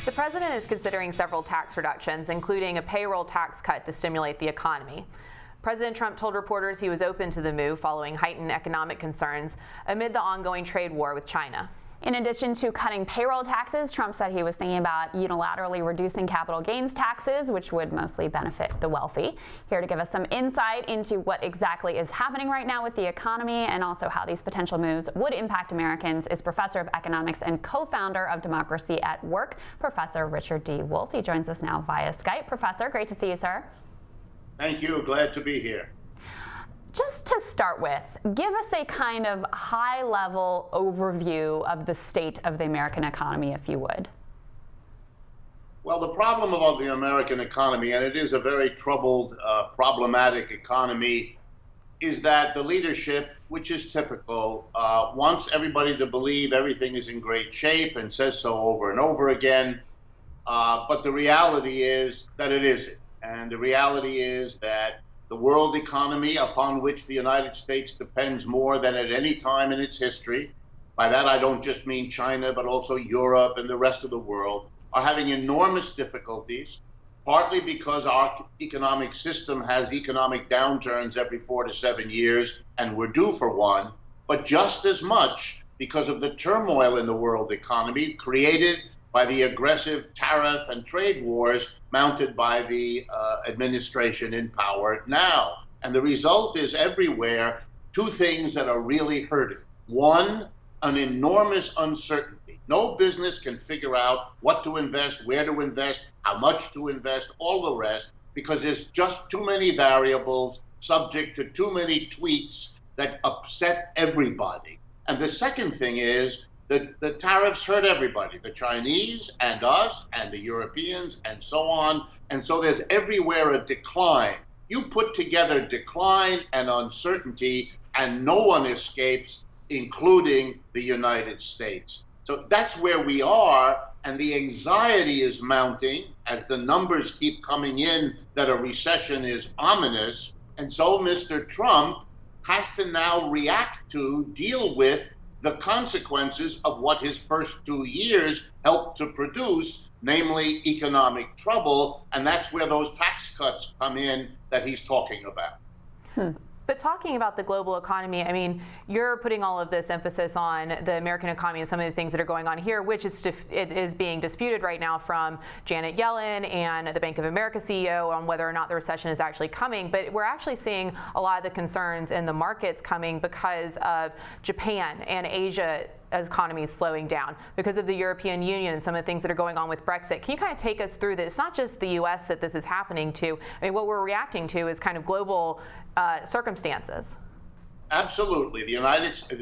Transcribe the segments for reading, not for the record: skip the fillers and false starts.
The president is considering several tax reductions, including a payroll tax cut to stimulate the economy. President Trump told reporters he was open to the move following heightened economic concerns amid the ongoing trade war with China. In addition to cutting payroll taxes, Trump said he was thinking about unilaterally reducing capital gains taxes, which would mostly benefit the wealthy. Here to give us some insight into what exactly is happening right now with the economy and also how these potential moves would impact Americans is Professor of Economics and co-founder of Democracy at Work, Professor Richard D. Wolff. He joins us now via Skype. Professor, great to see you, sir. Thank you. Glad to be here. Just to start with, give us a kind of high-level overview of the state of the American economy, if you would. Well, the problem about the American economy, and it is a very troubled, problematic economy, is that the leadership, which is typical, wants everybody to believe everything is in great shape and says so over and over again. But the reality is that it isn't. And the reality is that the world economy, upon which the United States depends more than at any time in its history, by that I don't just mean China, but also Europe and the rest of the world, are having enormous difficulties, partly because our economic system has economic downturns every 4 to 7 years, and we're due for one, but just as much because of the turmoil in the world economy created by the aggressive tariff and trade wars mounted by the administration in power now. And the result is everywhere two things that are really hurting. One, an enormous uncertainty. No business can figure out what to invest, where to invest, how much to invest, all the rest, because there's just too many variables subject to too many tweaks that upset everybody. And the second thing is the tariffs hurt everybody, the Chinese and us and the Europeans and so on. And so there's everywhere a decline. You put together decline and uncertainty and no one escapes, including the United States. So that's where we are. And the anxiety is mounting as the numbers keep coming in that a recession is ominous. And so Mr. Trump has to now react to, deal with the consequences of what his first 2 years helped to produce, namely economic trouble, and that's where those tax cuts come in that he's talking about. But talking about the global economy, I mean, you're putting all of this emphasis on the American economy and some of the things that are going on here, which it is being disputed right now from Janet Yellen and the Bank of America CEO on whether or not the recession is actually coming. But we're actually seeing a lot of the concerns in the markets coming because of Japan and Asia economies slowing down, because of the European Union and some of the things that are going on with Brexit. Can you kind of take us through this? It's not just the U.S. that this is happening to. I mean, what we're reacting to is kind of global circumstances. Absolutely.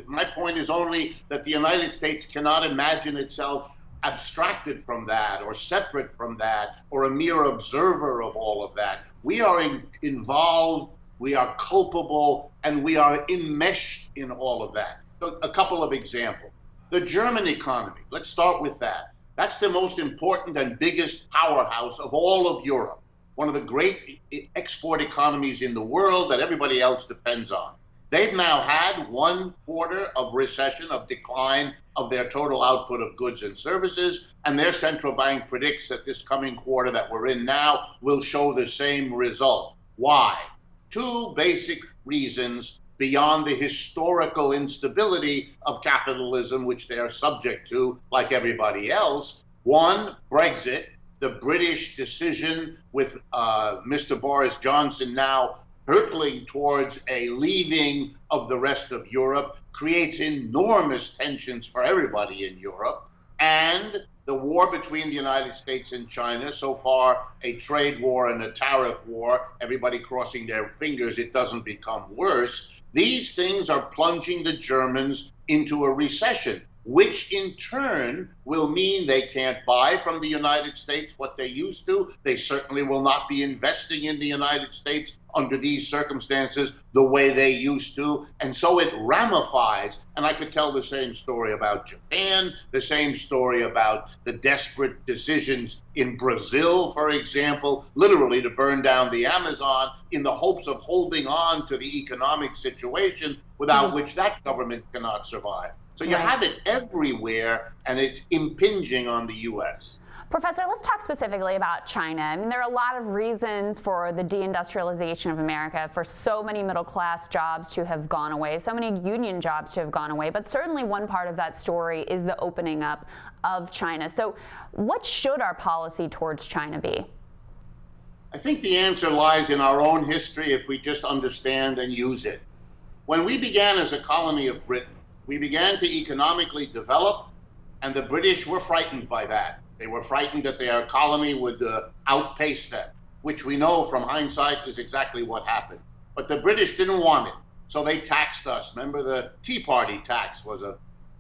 My point is only that the United States cannot imagine itself abstracted from that or separate from that or a mere observer of all of that. We are involved, we are culpable, and we are enmeshed in all of that. So a couple of examples. The German economy, let's start with that. That's the most important and biggest powerhouse of all of Europe. One of the great export economies in the world that everybody else depends on. They've now had 1 quarter of recession, of decline of their total output of goods and services, and their central bank predicts that this coming quarter that we're in now will show the same result. Why? 2 basic reasons beyond the historical instability of capitalism, which they are subject to like everybody else. One, Brexit. The British decision with Mr. Boris Johnson now hurtling towards a leaving of the rest of Europe creates enormous tensions for everybody in Europe. And the war between the United States and China, so far a trade war and a tariff war, everybody crossing their fingers it doesn't become worse. These things are plunging the Germans into a recession, which in turn will mean they can't buy from the United States what they used to. They certainly will not be investing in the United States under these circumstances the way they used to. And so it ramifies. And I could tell the same story about Japan, the same story about the desperate decisions in Brazil, for example, literally to burn down the Amazon in the hopes of holding on to the economic situation without which that government cannot survive. So you have it everywhere, and it's impinging on the U.S. Professor, let's talk specifically about China. I mean, there are a lot of reasons for the deindustrialization of America, for so many middle-class jobs to have gone away, so many union jobs to have gone away, but certainly one part of that story is the opening up of China. So what should our policy towards China be? I think the answer lies in our own history if we just understand and use it. When we began as a colony of Britain, we began to economically develop, and the British were frightened by that. They were frightened that their colony would outpace them, which we know from hindsight is exactly what happened. But the British didn't want it, so they taxed us. Remember, the Tea Party tax was a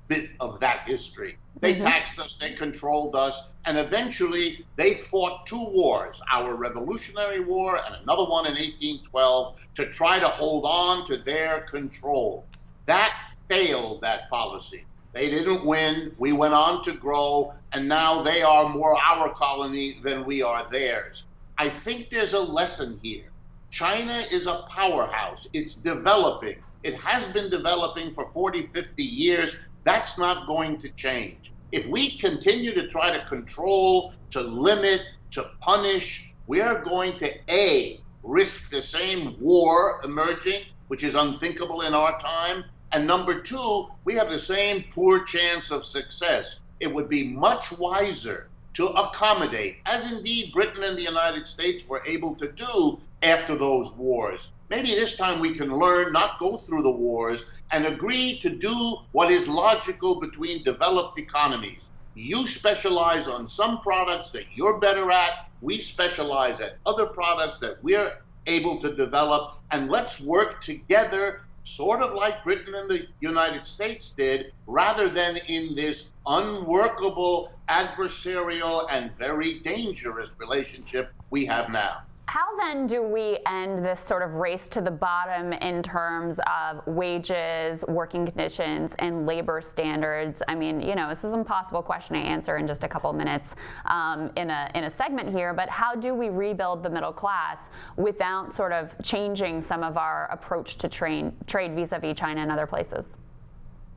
bit of that history. They taxed us, they controlled us, and eventually they fought two wars, our Revolutionary War and another one in 1812, to try to hold on to their control. That failed, that policy. They didn't win, we went on to grow, and now they are more our colony than we are theirs. I think there's a lesson here. China is a powerhouse, it's developing. It has been developing for 40, 50 years. That's not going to change. If we continue to try to control, to limit, to punish, we are going to, A, risk the same war emerging, which is unthinkable in our time, and number two, we have the same poor chance of success. It would be much wiser to accommodate, as indeed Britain and the United States were able to do after those wars. Maybe this time we can learn, not go through the wars, and agree to do what is logical between developed economies. You specialize on some products that you're better at. We specialize at other products that we're able to develop. And let's work together, sort of like Britain and the United States did, rather than in this unworkable, adversarial, and very dangerous relationship we have now. How then do we end this sort of race to the bottom in terms of wages, working conditions, and labor standards? I mean, you know, this is an impossible question to answer in just a couple minutes in a segment here, but how do we rebuild the middle class without sort of changing some of our approach to trade vis-a-vis China and other places?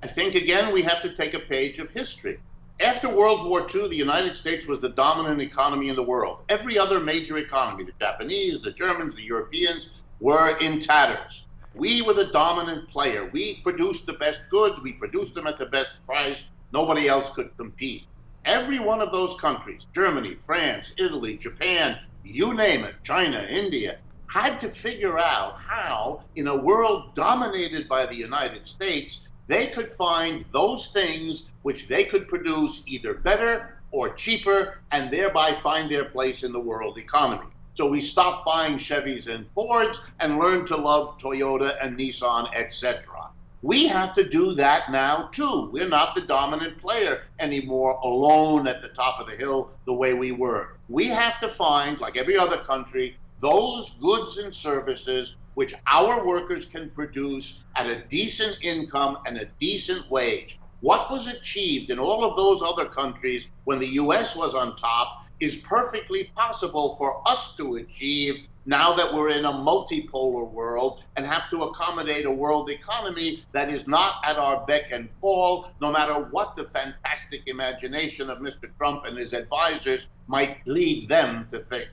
I think, again, we have to take a page of history. After World War II, the United States was the dominant economy in the world. Every other major economy, the Japanese, the Germans, the Europeans, were in tatters. We were the dominant player. We produced the best goods. We produced them at the best price. Nobody else could compete. Every one of those countries, Germany, France, Italy, Japan, you name it, China, India, had to figure out how, in a world dominated by the United States, they could find those things which they could produce either better or cheaper and thereby find their place in the world economy. So we stopped buying Chevys and Fords and learned to love Toyota and Nissan, etc. We have to do that now too. We're not the dominant player anymore, alone at the top of the hill the way we were. We have to find, like every other country, those goods and services which our workers can produce at a decent income and a decent wage. What was achieved in all of those other countries when the US was on top is perfectly possible for us to achieve now that we're in a multipolar world and have to accommodate a world economy that is not at our beck and call, no matter what the fantastic imagination of Mr. Trump and his advisors might lead them to think.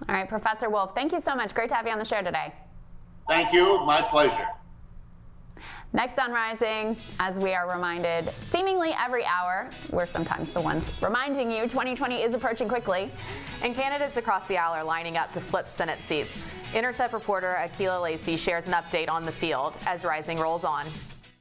All right, Professor Wolff, thank you so much. Great to have you on the show today. Thank you. My pleasure. Next on Rising, as we are reminded seemingly every hour, we're sometimes the ones reminding you 2020 is approaching quickly. And candidates across the aisle are lining up to flip Senate seats. Intercept reporter Akila Lacey shares an update on the field as Rising rolls on.